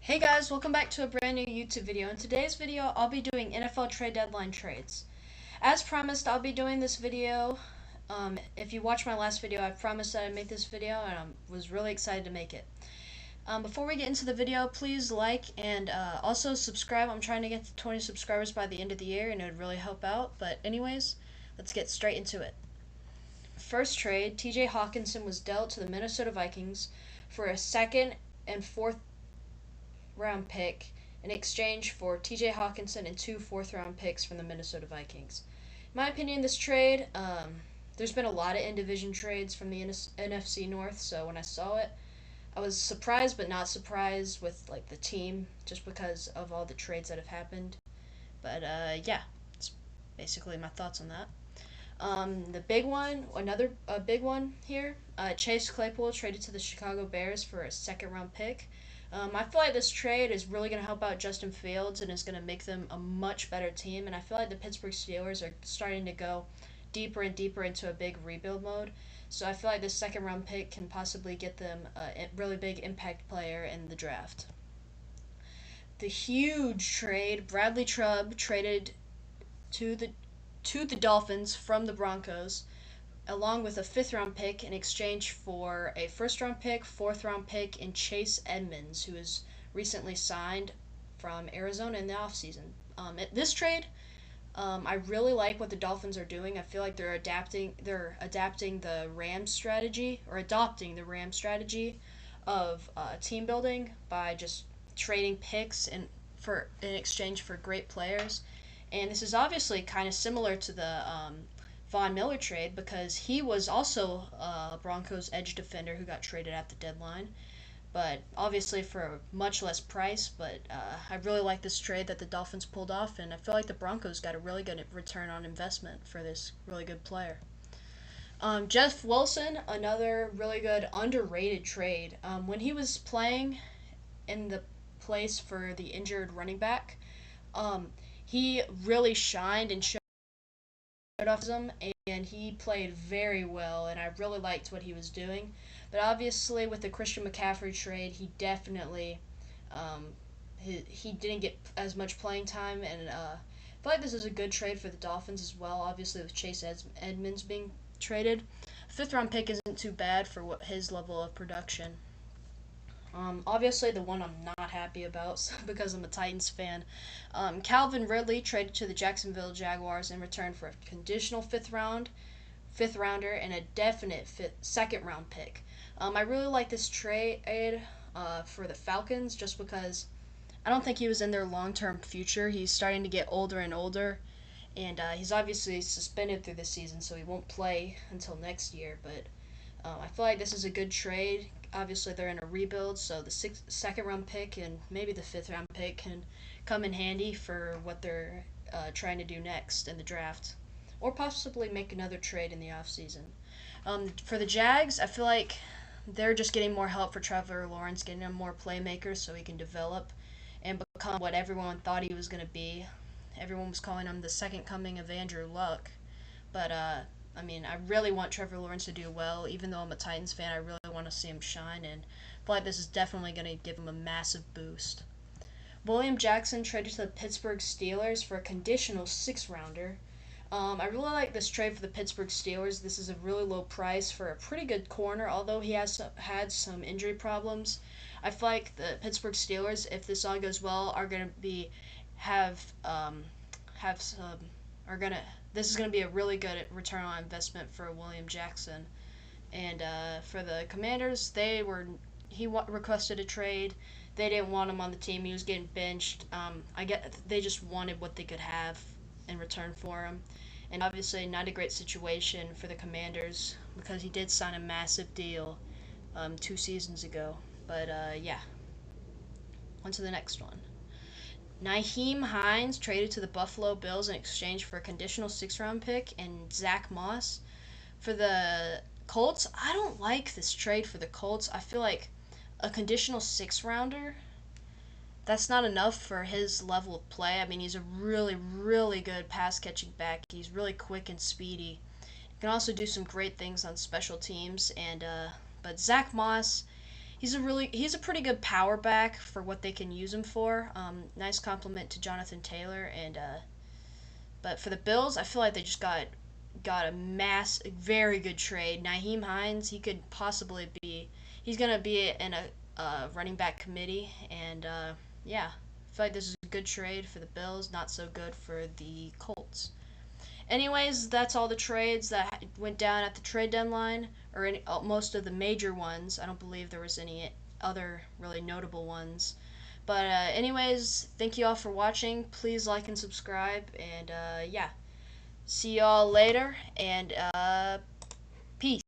Hey guys, welcome back to a brand new YouTube video. In today's video, I'll be doing NFL trade deadline trades. As promised, I'll be doing this video. If you watched my last video, I promised that I'd make this video, and I was really excited to make it. Before we get into the video, please like and also subscribe. I'm trying to get to 20 subscribers by the end of the year, and it would really help out. But anyways, let's get straight into it. First trade, TJ Hawkinson was dealt to the Minnesota Vikings for a second and fourth round pick in exchange for TJ Hawkinson and two fourth round picks from the Minnesota Vikings. In my opinion, this trade, there's been a lot of in division trades from the NFC North, so when I saw it, I was surprised but not surprised with like the team just because of all the trades that have happened. But yeah, it's basically my thoughts on that. The big one, another big one here, Chase Claypool traded to the Chicago Bears for a second round pick. I feel like this trade is really going to help out Justin Fields and is going to make them a much better team. And I feel like the Pittsburgh Steelers are starting to go deeper and deeper into a big rebuild mode. So I feel like this second round pick can possibly get them a really big impact player in the draft. The huge trade, Bradley Chubb traded to the Dolphins from the Broncos, along with a fifth round pick in exchange for a first round pick, fourth round pick, and Chase Edmonds, who is recently signed from Arizona in the offseason. This trade, I really like what the Dolphins are doing. I feel like they're adapting the Rams strategy or adopting the Rams strategy of team building by just trading picks in exchange for great players. And this is obviously kind of similar to the Von Miller trade because he was also a Broncos edge defender who got traded at the deadline, but obviously for a much less price. But I really like this trade that the Dolphins pulled off, and I feel like the Broncos got a really good return on investment for this really good player. Jeff Wilson, another really good underrated trade. When he was playing in the place for the injured running back, um, he really shined and showed off him, and he played very well, and I really liked what he was doing. But obviously, with the Christian McCaffrey trade, he definitely he didn't get as much playing time, and I feel like this is a good trade for the Dolphins as well. Obviously, with Chase Edmonds being traded, a fifth round pick isn't too bad for what his level of production. Obviously, the one I'm not happy about because I'm a Titans fan. Calvin Ridley traded to the Jacksonville Jaguars in return for a conditional fifth rounder, and a definite second round pick. I really like this trade for the Falcons just because I don't think he was in their long term future. He's starting to get older and older, and he's obviously suspended through this season, so he won't play until next year. But I feel like this is a good trade. Obviously, they're in a rebuild, so the second round pick and maybe the fifth round pick can come in handy for what they're trying to do next in the draft, or possibly make another trade in the offseason. For the Jags, I feel like they're just getting more help for Trevor Lawrence, getting him more playmakers so he can develop and become what everyone thought he was going to be. Everyone was calling him the second coming of Andrew Luck, but I mean, I really want Trevor Lawrence to do well. Even though I'm a Titans fan, I really want to see him shine, and I feel like this is definitely going to give him a massive boost. William Jackson traded to the Pittsburgh Steelers for a conditional sixth rounder. I really like this trade for the Pittsburgh Steelers. This is a really low price for a pretty good corner, although he has had some injury problems. I feel like the Pittsburgh Steelers, if this all goes well, are going to be have have some are gonna this is gonna be a really good return on investment for William Jackson. And for the Commanders, requested a trade. They didn't want him on the team. He was getting benched. I get they just wanted what they could have in return for him. And obviously, not a great situation for the Commanders because he did sign a massive deal 2 seasons ago. But yeah, on to the next one. Nyheim Hines traded to the Buffalo Bills in exchange for a conditional six round pick and Zach Moss. For the Colts, I don't like this trade for the Colts. I feel like a conditional six rounder, that's not enough for his level of play. I mean, he's a really, really good pass catching back. He's really quick and speedy. He can also do some great things on special teams. And but Zach Moss, he's a pretty good power back for what they can use him for. Nice compliment to Jonathan Taylor, and but for the Bills, I feel like they just got a very good trade. Nyheim Hines, he could possibly be, he's gonna be in a running back committee, and yeah, I feel like this is a good trade for the Bills, not so good for the Colts. Anyways, that's all the trades that went down at the trade deadline, or most of the major ones. I don't believe there was any other really notable ones. But anyways, thank you all for watching. Please like and subscribe, and yeah, see y'all later, and peace.